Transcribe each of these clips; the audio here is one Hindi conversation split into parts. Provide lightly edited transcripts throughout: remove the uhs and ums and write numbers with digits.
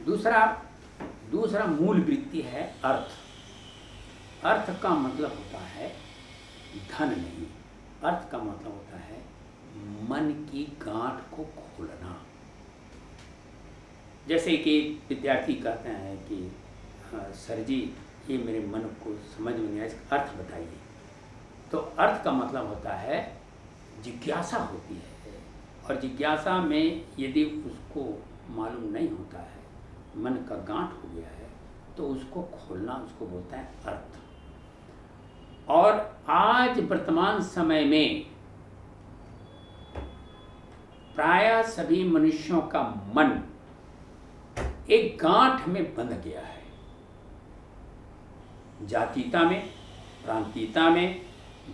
दूसरा दूसरा मूल वृत्ति है अर्थ। अर्थ का मतलब होता है धन नहीं, अर्थ का मतलब होता है मन की गांठ को खोलना। जैसे कि विद्यार्थी कहते हैं कि सर जी ये मेरे मन को समझ में नहीं आया, इसका अर्थ बताइए। तो अर्थ का मतलब होता है जिज्ञासा होती है, और जिज्ञासा में यदि उसको मालूम नहीं होता है, मन का गांठ हो गया है, तो उसको खोलना, उसको बोलता है अर्थ। और आज वर्तमान समय में प्रायः सभी मनुष्यों का मन एक गांठ में बंध गया है। जातीयता में, प्रांतीयता में,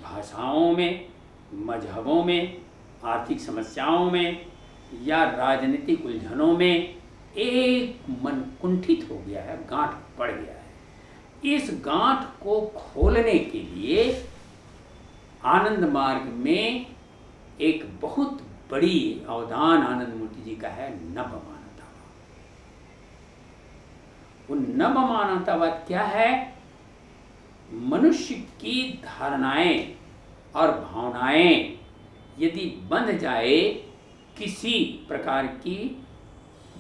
भाषाओं में, मजहबों में, आर्थिक समस्याओं में या राजनीतिक उलझनों में एक मन कुंठित हो गया है, गांठ पड़ गया है। इस गांठ को खोलने के लिए आनंद मार्ग में एक बहुत बड़ी अवदान आनंद मूर्ति जी का है, नवमानवतावाद। वो नवमानवतावाद क्या है? मनुष्य की धारणाएं और भावनाएं यदि बंध जाए किसी प्रकार की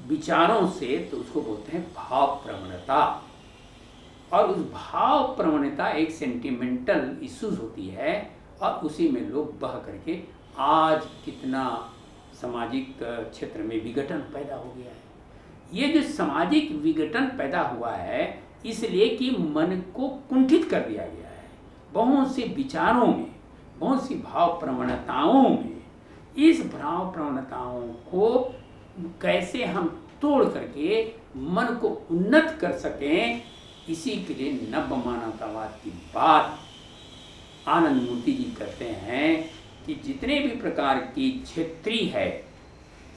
विचारों से, तो उसको बोलते हैं भाव प्रवणता। और उस भाव प्रवणता एक सेंटिमेंटल इश्यूज होती है, और उसी में लोग बह करके आज कितना सामाजिक क्षेत्र में विघटन पैदा हो गया है। ये जो सामाजिक विघटन पैदा हुआ है इसलिए कि मन को कुंठित कर दिया गया है। बहुत से विचारों में, बहुत सी भाव प्रवणताओं में, इस भाव प्रवणताओं को कैसे हम तोड़ करके मन को उन्नत कर सकें, इसी के लिए नवमानवतावाद की बात आनंद मूर्ति जी करते हैं कि जितने भी प्रकार की क्षेत्रीय है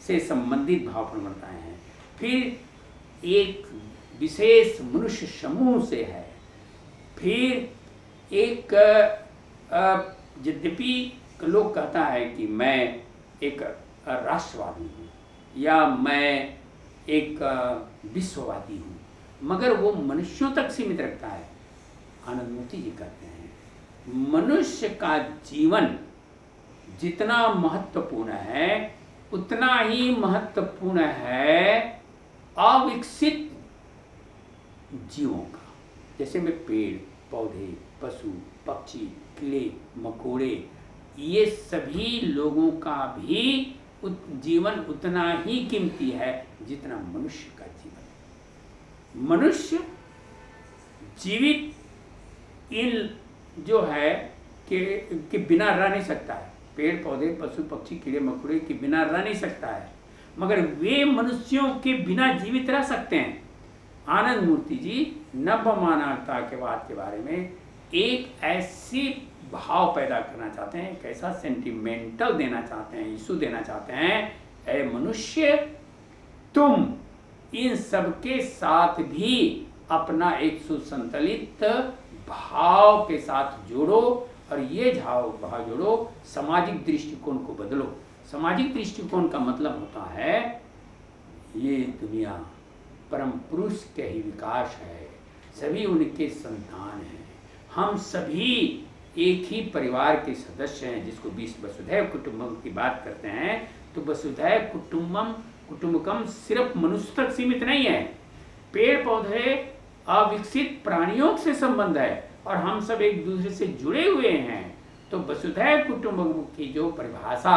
से संबंधित भाव प्रवणताएं हैं, फिर एक विशेष मनुष्य समूह से है, फिर एक यद्यपि लोग कहता है कि मैं एक राष्ट्रवादी हूँ या मैं एक विश्ववादी हूँ, मगर वो मनुष्यों तक सीमित रखता है। आनंद मूर्ति जी कहते हैं मनुष्य का जीवन जितना महत्वपूर्ण है उतना ही महत्वपूर्ण है अविकसित जीवों का। जैसे में पेड़ पौधे, पशु पक्षी, कीड़े मकोड़े, ये सभी लोगों का भी जीवन उतना ही कीमती है जितना मनुष्य का जीवन। मनुष्य जीवित इन जो है कि बिना रह नहीं सकता है। पेड़ पौधे पशु पक्षी कीड़े मकोड़े के बिना रह नहीं सकता है, मगर वे मनुष्यों के बिना जीवित रह सकते हैं। आनंद मूर्ति जी नवमानवता के बाद के बारे में एक ऐसी भाव पैदा करना चाहते हैं, एक ऐसा सेंटिमेंटल देना चाहते हैं, इशू देना चाहते हैं, ऐ मनुष्य तुम इन सबके साथ भी अपना एक सुसंतुलित भाव के साथ जोड़ो, और ये भाव जोड़ो, सामाजिक दृष्टिकोण को बदलो। सामाजिक दृष्टिकोण का मतलब होता है ये दुनिया परम पुरुष के ही विकास है, सभी उनके संतान हैं, हम सभी एक ही परिवार के सदस्य हैं, जिसको वसुधैव कुटुंबकम की बात करते हैं। तो वसुधैव कुटुंबकम सिर्फ मनुष्य तक सीमित नहीं है, पेड़ पौधे अविकसित प्राणियों से संबंध है, और हम सब एक दूसरे से जुड़े हुए हैं। तो वसुधैव कुटुंबकम की जो परिभाषा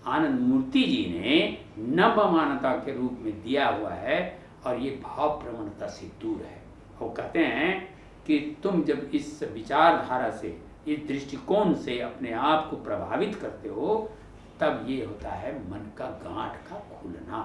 आनंद मूर्ति जी ने नवमानवता के रूप में दिया हुआ है, और ये भाव प्रवणता से दूर है। वो कहते हैं कि तुम जब इस विचारधारा से, इस दृष्टिकोण से अपने आप को प्रभावित करते हो, तब ये होता है मन का गांठ का खुलना।